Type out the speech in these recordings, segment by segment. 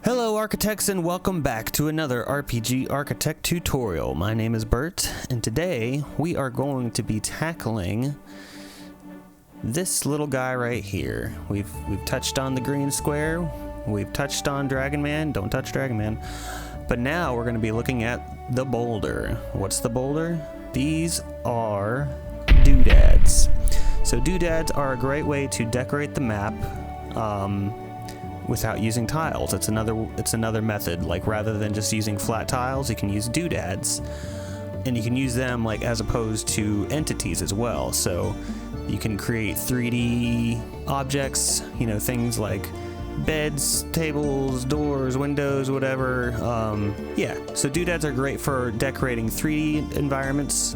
Hello architects and welcome back to another RPG Architect tutorial. My name is Bert and today we are going to be tackling this little guy right here. We've touched on the green square, we've touched on Dragon Man, don't touch Dragon Man, but now we're going to be looking at the boulder. What's the boulder? These are doodads. So doodads are a great way to decorate the map without using tiles. It's another method. Like rather than just using flat tiles, you can use doodads, and you can use them like as opposed to entities as well. So you can create 3D objects, you know, things like beds, tables, doors, windows, whatever. Yeah, so doodads are great for decorating 3D environments,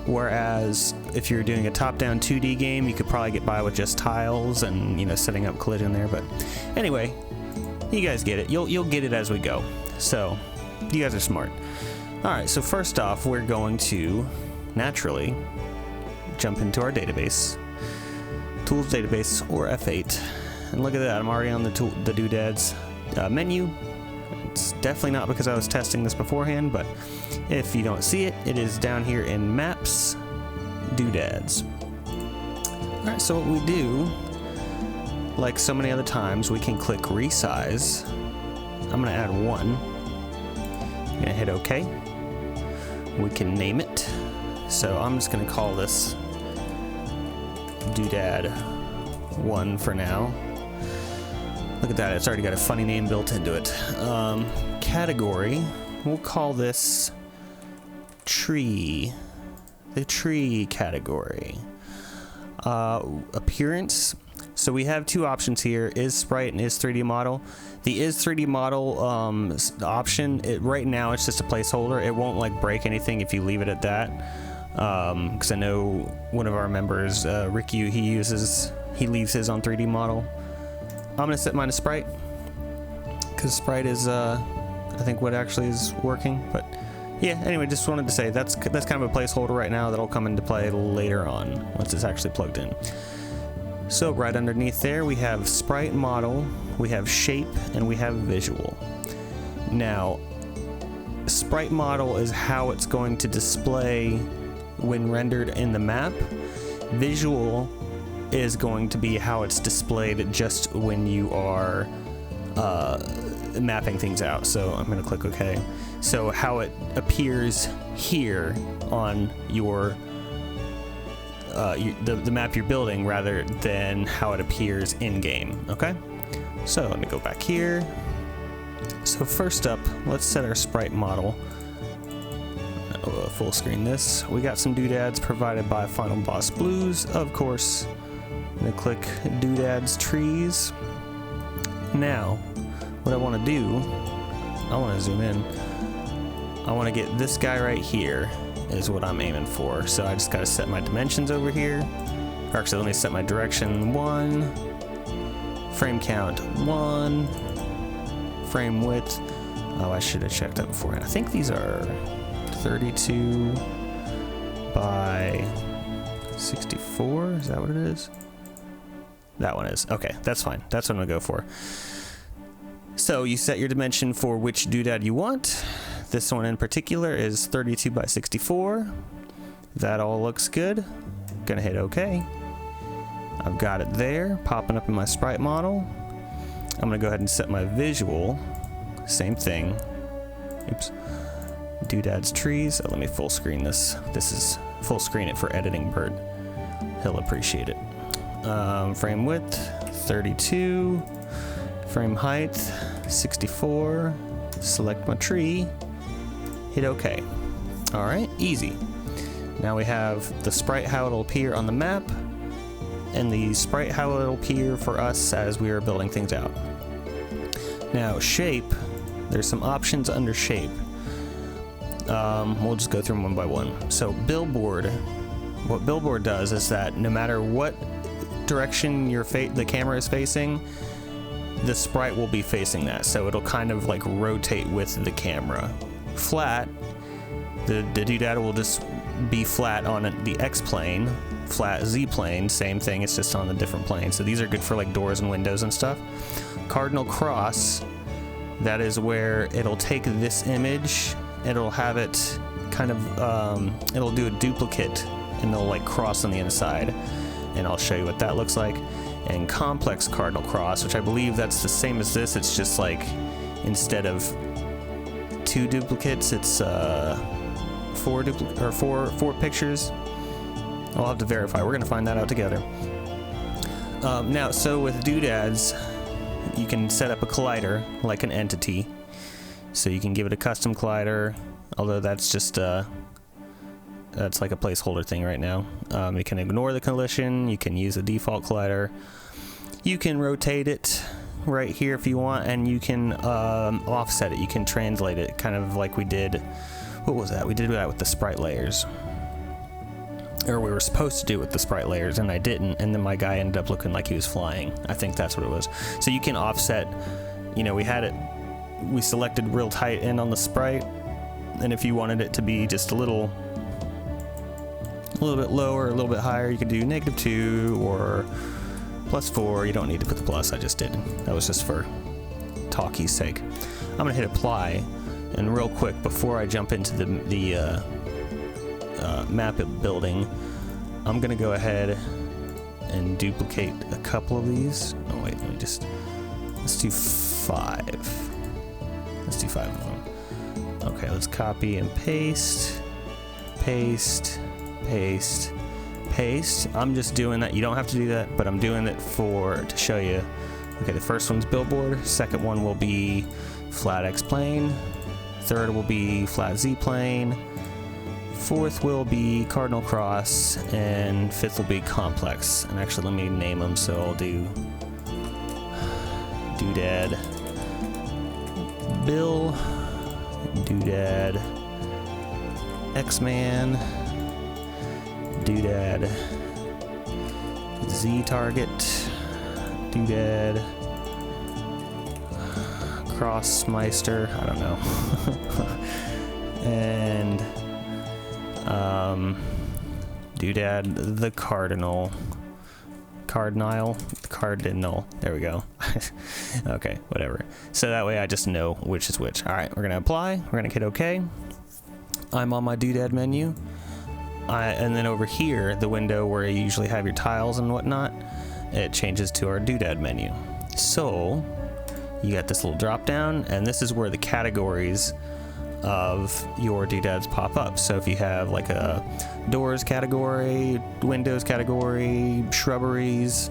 whereas if you're doing a top-down 2D game, you could probably get by with just tiles and, you know, setting up collision there. But anyway, you guys get it. You'll get it as we go. So you guys are smart. All right, so first off, we're going to naturally jump into our database, tools database, or F8, and look at that. I'm already on the doodads menu. It's definitely not because I was testing this beforehand, but if you don't see it, it is down here in maps, doodads. All right, so what we do, like so many other times, we can click resize. I'm gonna add one. I'm gonna hit OK. We can name it. So I'm just gonna call this doodad 1 for now. Look at that, it's already got a funny name built into it. Category, we'll call this tree. The tree category. Appearance, so we have two options here, is sprite and is 3D model. The is 3D model option, right now it's just a placeholder. It won't like break anything if you leave it at that. Because I know one of our members, Ricky, he leaves his on 3D model. I'm gonna set mine to sprite because sprite is I think what actually is working. But yeah, anyway, just wanted to say that's kind of a placeholder right now that'll come into play later on once it's actually plugged in. So right underneath there we have sprite model, we have shape, and we have visual. Now sprite model is how it's going to display when rendered in the map. Visual is going to be how it's displayed just when you are mapping things out. So I'm going to click OK. So how it appears here on your the map you're building rather than how it appears in game. Okay, so let me go back here. So first up, let's set our sprite model. Full screen this. We got some doodads provided by Final Boss Blues, of course. I'm gonna click doodads trees. Now, what I want to do, I want to zoom in. I want to get this guy right here is what I'm aiming for. So I just got to set my dimensions over here. Or actually, let me set my direction 1, frame count 1, frame width. Oh, I should have checked that beforehand. I think these are 32 by 64. Is that what it is? That one is. Okay, that's fine. That's what I'm gonna go for. So you set your dimension for which doodad you want. This one in particular is 32 by 64. That all looks good. Gonna hit OK. I've got it there, popping up in my sprite model. I'm gonna go ahead and set my visual. Same thing. Oops. Doodads trees. Oh, let me full screen this. This is full screen it for editing Bert. He'll appreciate it. Frame width 32, frame height 64, select my tree, hit OK. Alright, easy. Now we have the sprite how it'll appear on the map, and the sprite how it'll appear for us as we are building things out. Now shape, there's some options under shape. We'll just go through them one by one. So billboard, what billboard does is that no matter what direction the camera is facing, the sprite will be facing that, so it'll kind of like rotate with the camera. Flat, the doodad will just be flat on the X plane. Flat Z plane, same thing, it's just on a different plane. So these are good for like doors and windows and stuff. Cardinal cross that is where it'll take this image, it'll have it kind of, it'll do a duplicate and they'll like cross on the inside, and I'll show you what that looks like. And complex cardinal cross, which I believe that's the same as this, it's just like instead of 2 duplicates, it's 4 pictures. I'll have to verify. We're gonna find that out together. Now, so with Doodads, you can set up a collider like an entity. So you can give it a custom collider, although that's just that's like a placeholder thing right now. You can ignore the collision, you can use a default collider, you can rotate it right here if you want, and you can offset it, you can translate it, kind of like we did, what was that? We did that with the sprite layers. Or we were supposed to do it with the sprite layers, and I didn't, and then my guy ended up looking like he was flying. I think that's what it was. So you can offset, you know, we selected real tight in on the sprite, and if you wanted it to be just a little bit lower, a little bit higher, you could do -2 or +4. You don't need to put the plus, I just did. That was just for talkie's sake. I'm gonna hit apply, and real quick, before I jump into the map building, I'm gonna go ahead and duplicate a couple of these. Oh wait, let's do 5. Let's do 5 of them. Okay, let's copy and paste, paste, paste, paste. I'm just doing that. You don't have to do that, but I'm doing it to show you. Okay, the first one's billboard. Second one will be flat X plane. Third will be flat Z plane. Fourth will be cardinal cross, and fifth will be complex. And actually, let me name them. So I'll do Doodad Bill, Doodad X-Man, Doodad Z target, Doodad Crossmeister, I don't know, and Doodad the Cardinal, there we go. Okay, whatever. So that way I just know which is which. All right, we're gonna apply, we're gonna hit OK. I'm on my Doodad menu. And then over here, the window where you usually have your tiles and whatnot, it changes to our Doodad menu. So you got this little drop down, and this is where the categories of your doodads pop up. So if you have like a doors category, windows category, shrubberies,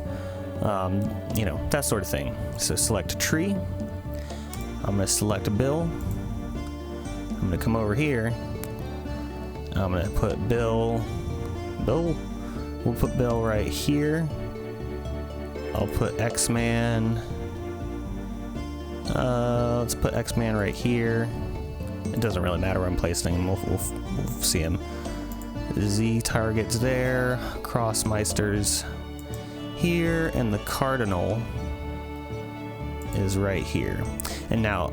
you know, that sort of thing. So select a tree. I'm gonna select a bill. I'm gonna come over here. I'm gonna put Bill. We'll put Bill right here. I'll put X-Man. Let's put X-Man right here. It doesn't really matter where I'm placing him. We'll see him. Z targets there. Crossmeisters here, and the Cardinal is right here. And now,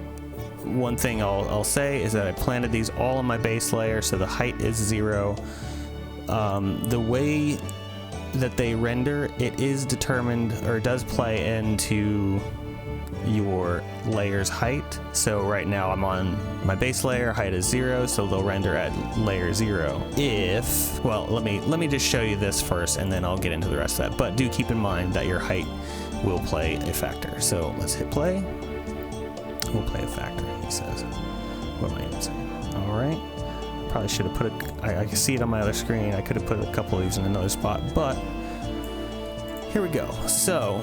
one thing I'll say is that I planted these all on my base layer, so the height is 0. The way that they render, it is determined, or it does play into your layer's height. So right now I'm on my base layer, height is 0, so they'll render at layer 0. Well, let me just show you this first, and then I'll get into the rest of that. But do keep in mind that your height will play a factor. So let's hit play. We'll play a factor, he says. What am I even saying? All right. Probably should have put I can see it on my other screen. I could have put a couple of these in another spot, but here we go. So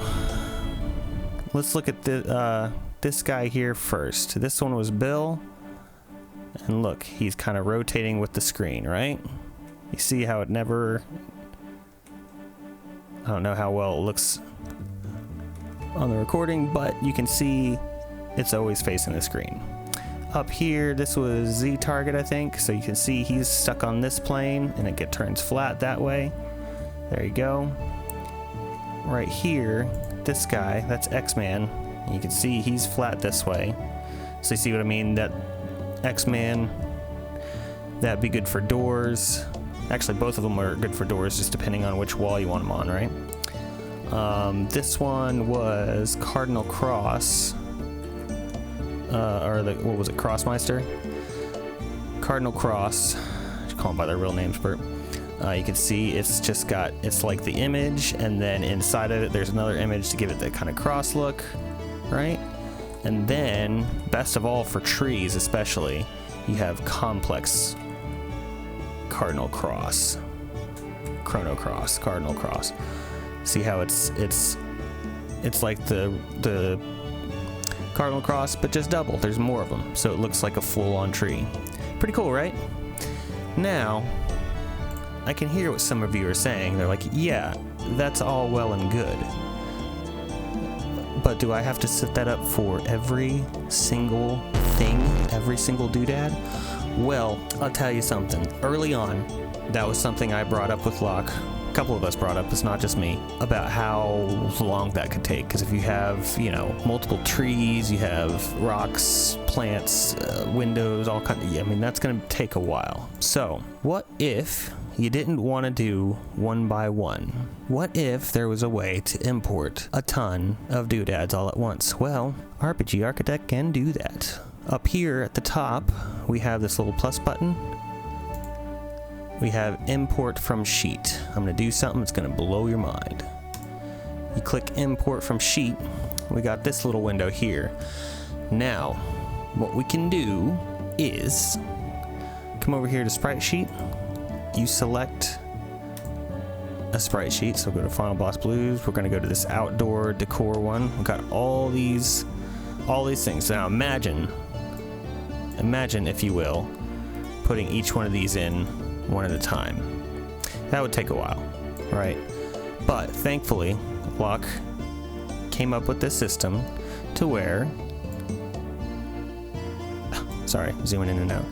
let's look at this guy here first. This one was Bill, and look, he's kind of rotating with the screen, right? You see how it never, I don't know how well it looks on the recording, but you can see it's always facing the screen. Up here, this was Z target, I think, so you can see he's stuck on this plane, and it turns flat that way. There you go. Right here, this guy, that's X-Man. You can see he's flat this way. So you see what I mean? That X-Man, that'd be good for doors. Actually, both of them are good for doors, just depending on which wall you want them on, right? This one was Cardinal Cross. or the, what was it, Crossmeister? Cardinal Cross. I should call them by their real names, Bert. You can see it's just got, it's like the image, and then inside of it there's another image to give it that kind of cross look, right? And then, best of all for trees especially, you have complex cardinal cross. Chrono cross, cardinal cross. See how it's like the cardinal cross, but just double. There's more of them, so it looks like a full-on tree. Pretty cool, right? Now, I can hear what some of you are saying. They're like, yeah, that's all well and good, but do I have to set that up for every single thing, every single doodad? Well, I'll tell you something. Early on, that was something I brought up with Locke. A couple of us brought up, it's not just me, about how long that could take. Because if you have, you know, multiple trees, you have rocks, plants, windows, all kinds of, I mean, that's going to take a while. So, what if you didn't want to do one by one? What if there was a way to import a ton of doodads all at once? Well, rpgarchitect can do that. Up here at the top, we have this little plus button. We have import from sheet. I'm going to do something that's going to blow your mind. You click import from sheet. We got this little window here. Now, what we can do is come over here to sprite sheet. You select a sprite sheet. So go to Final Boss Blues. We're going to go to this outdoor decor one. We've got all these things. Now imagine, if you will, putting each one of these in one at a time. That would take a while, right? But thankfully, Locke came up with this system to where, sorry, zooming in and out.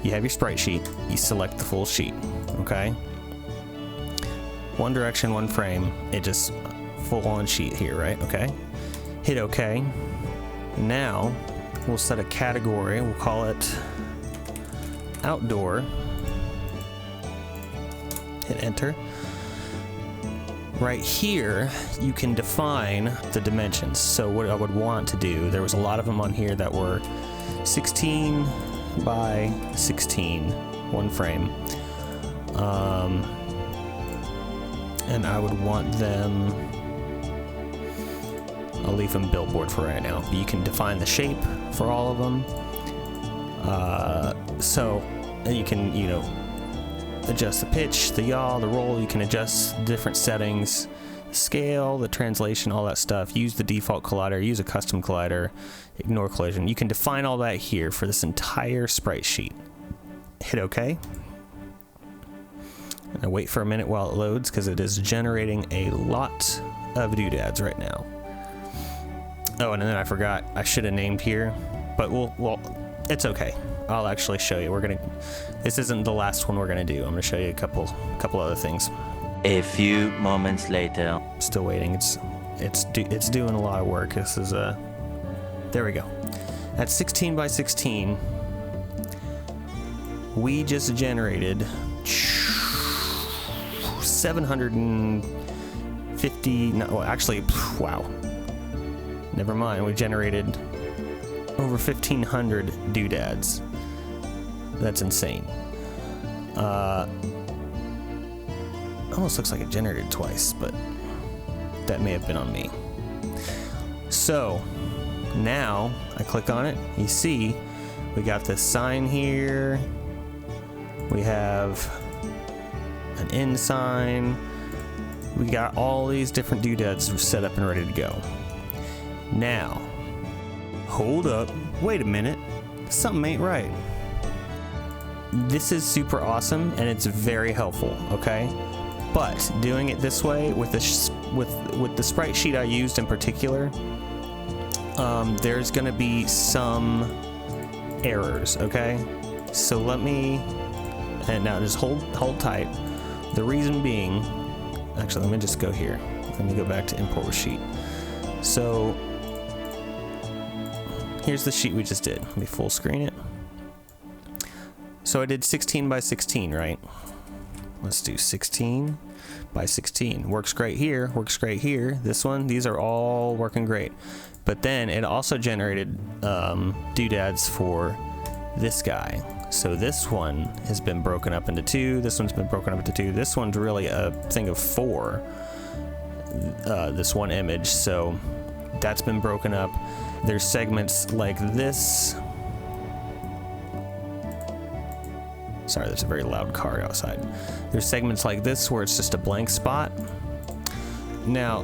You have your sprite sheet, you select the full sheet, okay? One direction, one frame, it just full on sheet here, right? Okay. Hit OK. Now, we'll set a category, we'll call it outdoor. Hit enter. Right here, you can define the dimensions. So what I would want to do, there was a lot of them on here that were 16 by 16, one frame. And I would want them, I'll leave them billboard for right now. You can define the shape for all of them. So you can, you know, adjust the pitch, the yaw, the roll. You can adjust different settings, scale, the translation, all that stuff. Use the default collider, use a custom collider, ignore collision. You can define all that here for this entire sprite sheet. Hit OK. And wait for a minute while it loads, because it is generating a lot of doodads right now. Oh, and then I forgot, I should have named here, but well, it's okay. I'll actually show you. This isn't the last one we're gonna do. I'm gonna show you a couple other things. A few moments later. Still waiting. It's doing a lot of work. This is there we go. At 16 by 16, we just generated 750. No, well, actually, wow. Never mind. We generated over 1,500 doodads. That's insane. Almost looks like it generated twice, but that may have been on me. So now I click on it. You see, we got this sign here. We have an in sign. We got all these different doodads set up and ready to go. Now, hold up. Wait a minute. Something ain't right. This is super awesome and it's very helpful, okay? But doing it this way with the sprite sheet I used in particular, there's gonna be some errors, okay? So let me, and now just hold tight. The reason being, actually let me just go here. Let me go back to import with sheet. So here's the sheet we just did. Let me full screen it. So I did 16 by 16, right? Let's do 16 by 16. Works great here, works great here. This one, these are all working great. But then it also generated doodads for this guy. So this one has been broken up into 2. This one's been broken up into 2. This one's really a thing of 4. This one image. So that's been broken up. There's segments like this. Sorry, there's a very loud car outside. There's segments like this where it's just a blank spot. Now,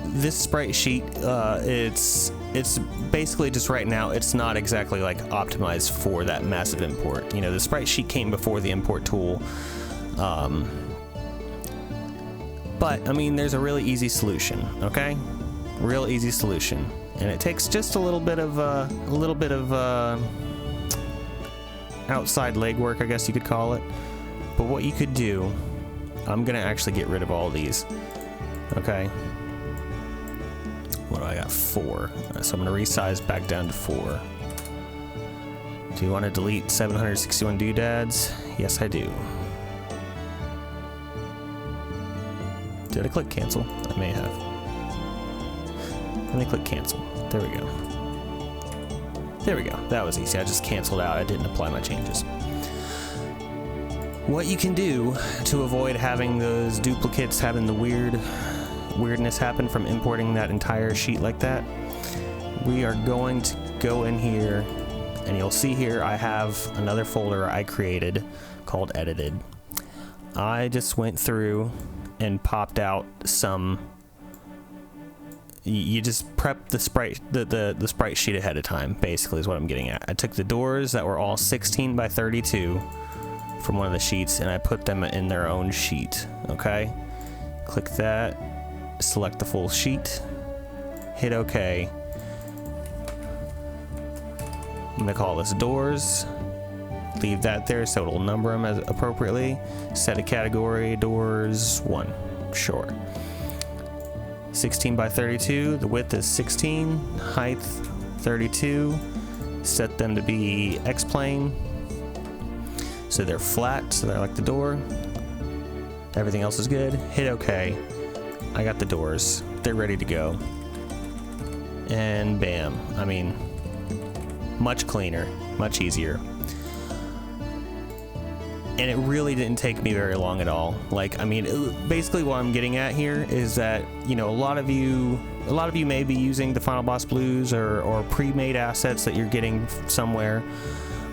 this sprite sheet, it's basically just right now, it's not exactly like optimized for that massive import. You know, the sprite sheet came before the import tool. But I mean, there's a really easy solution, okay? Real easy solution. And it takes just a little bit of outside legwork, I guess you could call it. But what you could do, I'm gonna actually get rid of all these. Okay. What do I got? 4. So I'm gonna resize back down to 4. Do you want to delete 761 doodads? Yes, I do. Did I click cancel? I may have. Let me click cancel. There we go. There we go. That was easy. I just canceled out. I didn't apply my changes. What you can do to avoid having those duplicates, having the weirdness happen from importing that entire sheet like that, we are going to go in here, and you'll see here I have another folder I created called edited. I just went through and popped out some. You just prep the sprite, the sprite sheet ahead of time, basically is what I'm getting at. I took the doors that were all 16 by 32 from one of the sheets, and I put them in their own sheet, okay? Click that, select the full sheet, hit OK. I'm gonna call this doors, leave that there so it'll number them as appropriately. Set a category, doors 1, sure. 16 by 32, the width is 16, height 32, set them to be X-plane, so they're flat, so they're like the door. Everything else is good, hit OK. I got the doors, they're ready to go. And bam, I mean, much cleaner, much easier. And it really didn't take me very long at all. Like, I mean, basically what I'm getting at here is that, you know, a lot of you may be using the Final Boss Blues or pre-made assets that you're getting somewhere.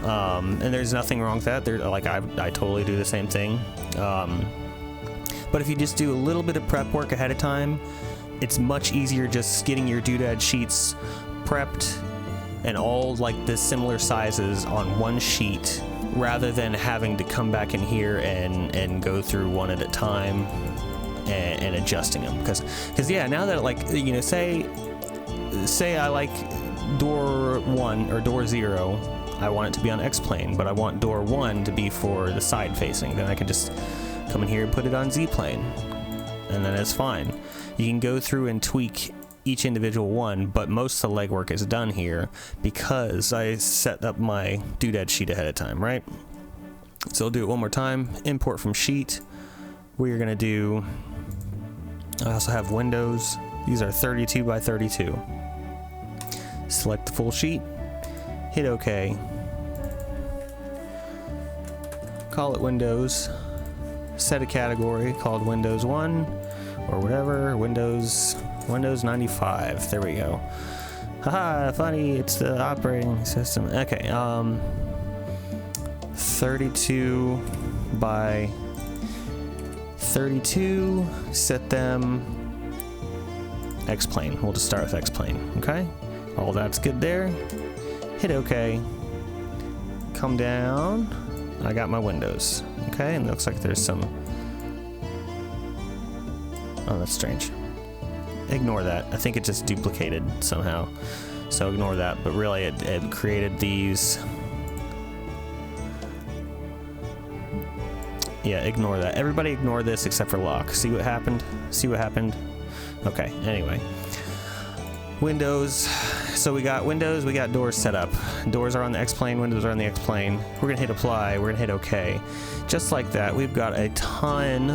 And there's nothing wrong with that. Like, I totally do the same thing. But if you just do a little bit of prep work ahead of time, it's much easier just getting your doodad sheets prepped and all like the similar sizes on one sheet, rather than having to come back in here and go through one at a time and adjusting them. Because yeah, now that, like, you know, say I like door 1 or door 0, I want it to be on X-plane, but I want door 1 to be for the side facing, then I can just come in here and put it on Z-plane, and then it's fine. You can go through and tweak each individual one, but most of the legwork is done here because I set up my doodad sheet ahead of time, right? So I'll do it one more time. Import from sheet. We're gonna do, I also have windows. These are 32 by 32. Select the full sheet, hit OK. Call it Windows. Set a category called Windows 1 or whatever, Windows 95. There we go. Haha, funny, it's the operating system. Okay, 32 by 32, set them X-plane. We'll just start with X-plane, okay? All that's good there. Hit OK. Come down. I got my windows, okay? And it looks like there's some... Oh, that's strange. Ignore that. I think it just duplicated somehow. So ignore that, but really it created these. Yeah, ignore that. Everybody ignore this except for lock. See what happened? See what happened? Okay, anyway. Windows. So we got windows, we got doors set up. Doors are on the X-plane, windows are on the X-plane. We're gonna hit apply, we're gonna hit OK. Just like that, we've got a ton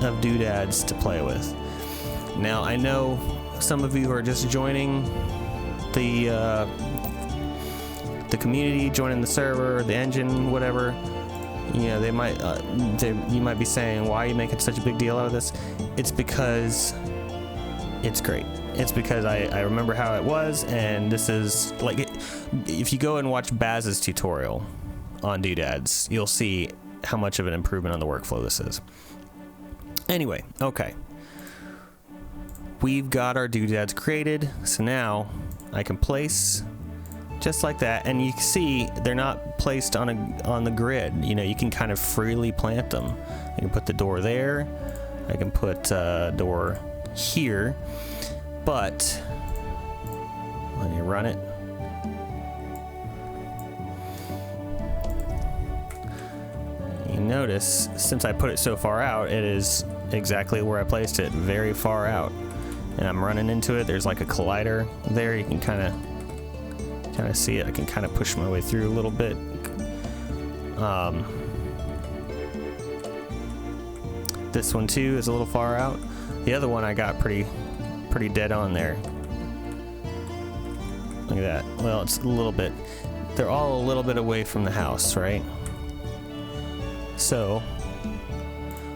of doodads to play with. Now, I know some of you are just joining the community, joining the server, the engine, whatever. You know, you might be saying, why are you making such a big deal out of this? It's because it's great. It's because I remember how it was, and this is like, if you go and watch Baz's tutorial on Doodads, you'll see how much of an improvement on the workflow this is. Anyway, okay. We've got our Doodads created, so now I can place just like that, and you can see they're not placed on the grid. You know, you can kind of freely plant them. I can put the door there, I can put a door here, but let me run it. You notice, since I put it so far out, it is exactly where I placed it, very far out. And I'm running into it. There's like a collider there. You can kind of see it. I can kind of push my way through a little bit. This one too is a little far out. The other one I got pretty dead on there. Look at that. Well, it's a little bit. They're all a little bit away from the house, right? So,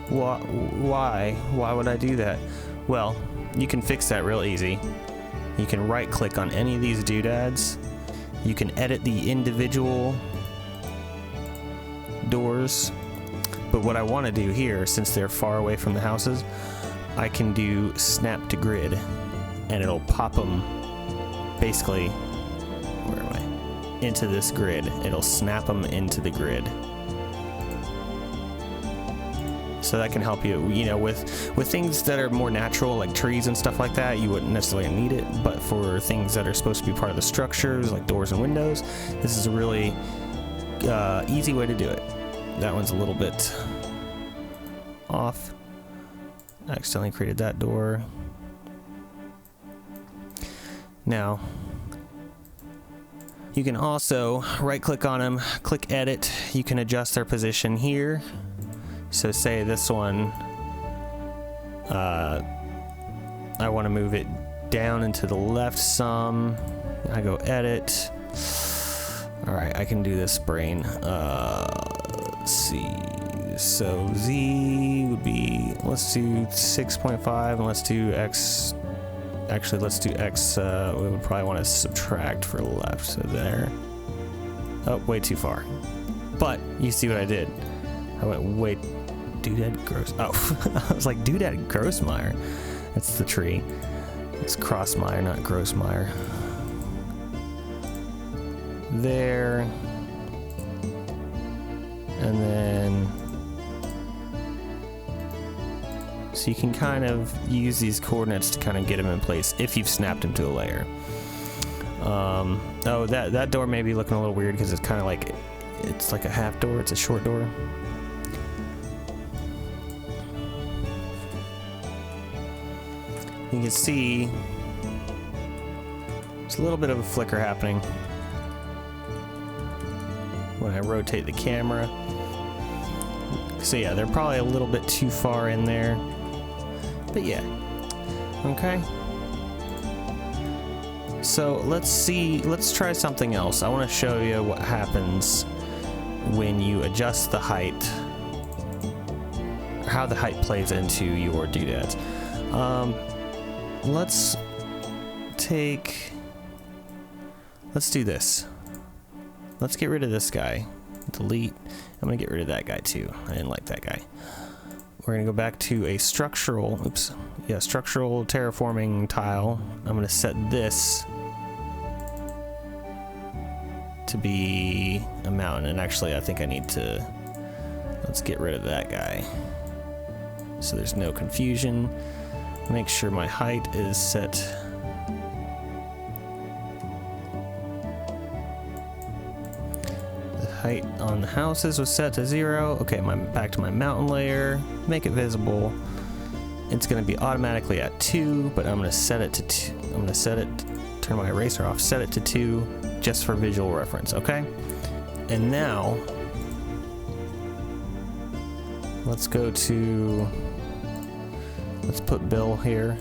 why would I do that? Well, you can fix that real easy. You can right click on any of these doodads. You can edit the individual doors. But what I want to do here, since they're far away from the houses, I can do snap to grid, and it'll pop them basically, where am I? Into this grid. It'll snap them into the grid. So that can help you, you know, with things that are more natural, like trees and stuff like that, you wouldn't necessarily need it. But for things that are supposed to be part of the structures, like doors and windows, this is a really easy way to do it. That one's a little bit off. I accidentally created that door. Now, you can also right click on them, click edit. You can adjust their position here. So say this one, I want to move it down and to the left some. I go edit. All right, I can do this brain. Let's see. So Z would be, let's do 6.5 and let's do X. Actually, let's do X. We would probably want to subtract for left. So there. Oh, way too far. But you see what I did. I went way. Doodad Gross. Oh, I was like, Doodad Grossmeyer. That's the tree. It's Crossmeyer, not Grossmeyer. There. And then. So you can kind of use these coordinates to kind of get them in place if you've snapped them to a layer. Oh, that door may be looking a little weird because it's kind of like, it's like a half door. It's a short door. You can see there's a little bit of a flicker happening when I rotate the camera. So yeah, they're probably a little bit too far in there. But yeah. Okay. So let's try something else. I want to show you what happens when you adjust the height, or how the height plays into your doodads. Let's do this. Let's get rid of this guy. Delete. I'm gonna get rid of that guy too. I didn't like that guy. We're gonna go back to a structural terraforming tile. I'm gonna set this to be a mountain, and actually I think I need to, let's get rid of that guy so there's no confusion. Make sure my height is set. The height on the houses was set to 0. Okay, back to my mountain layer. Make it visible. it's going to be automatically at 2, but I'm going to set it to 2. I'm going to set it, turn my eraser off, set it to 2 just for visual reference, okay? And now, let's go to, let's put Bill here.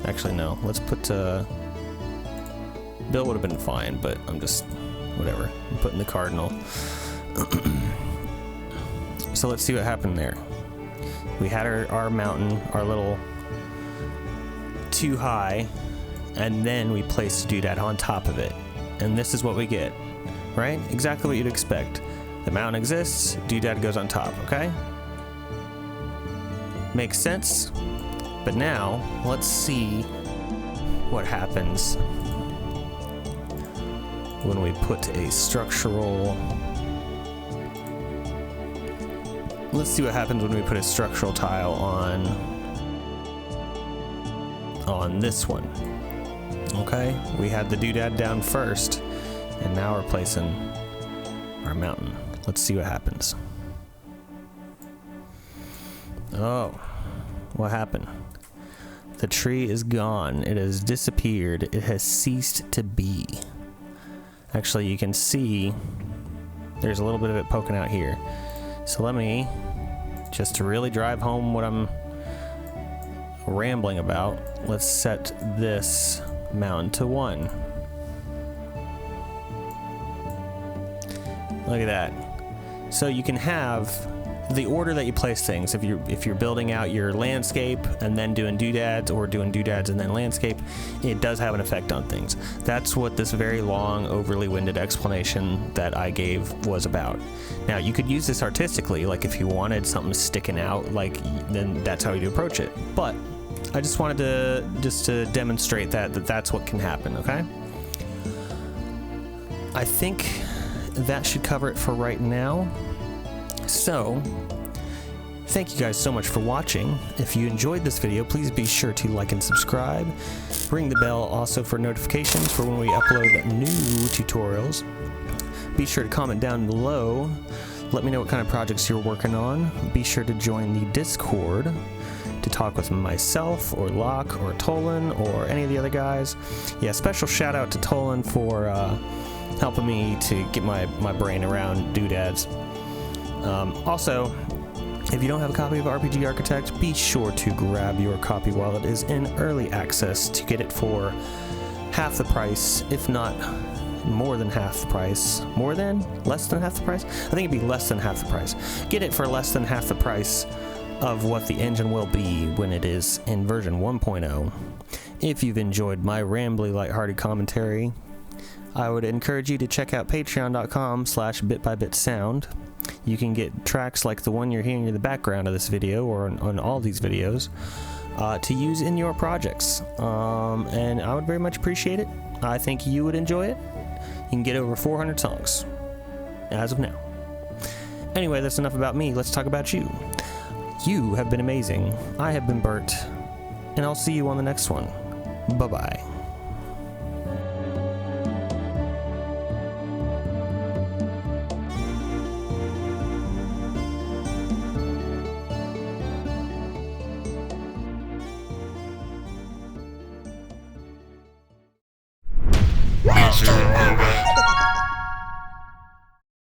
Actually, no, let's put, Bill would have been fine, but I'm just, whatever. I'm putting the cardinal. So let's see what happened there. We had our mountain, our little too high, and then we placed a doodad on top of it. And this is what we get, right? Exactly what you'd expect. The mountain exists, doodad goes on top, okay? Makes sense? But now, let's see what happens when we put a structural... Let's see what happens when we put a structural tile on this one. Okay, we had the doodad down first, and now we're placing our mountain. Let's see what happens. Oh, what happened? The tree is gone. It has disappeared. It has ceased to be. Actually, you can see there's a little bit of it poking out here. So let me, just to really drive home what I'm rambling about, let's set this mountain to 1. Look at that. So you can have the order that you place things. If you're building out your landscape and then doing doodads, or doing doodads and then landscape, it does have an effect on things. That's what this very long, overly winded explanation that I gave was about. Now, you could use this artistically, like if you wanted something sticking out, then that's how you approach it. But I just wanted to demonstrate that's what can happen, okay? I think that should cover it for right now. So, thank you guys so much for watching. If you enjoyed this video, please be sure to like and subscribe. Ring the bell also for notifications for when we upload new tutorials. Be sure to comment down below. Let me know what kind of projects you're working on. Be sure to join the Discord to talk with myself, or Locke, or Tolan, or any of the other guys. Yeah, special shout out to Tolan for helping me to get my brain around doodads. Also, if you don't have a copy of RPG Architect, be sure to grab your copy while it is in early access to get it for half the price, if not more than half the price. More than? Less than half the price? I think it'd be less than half the price. Get it for less than half the price of what the engine will be when it is in version 1.0. If you've enjoyed my rambly, lighthearted commentary, I would encourage you to check out patreon.com/bitbybitsound. You can get tracks like the one you're hearing in the background of this video, or on all these videos, to use in your projects. And I would very much appreciate it. I think you would enjoy it. You can get over 400 songs as of now. Anyway, that's enough about me. Let's talk about you. You have been amazing. I have been Bert, and I'll see you on the next one. Bye-bye.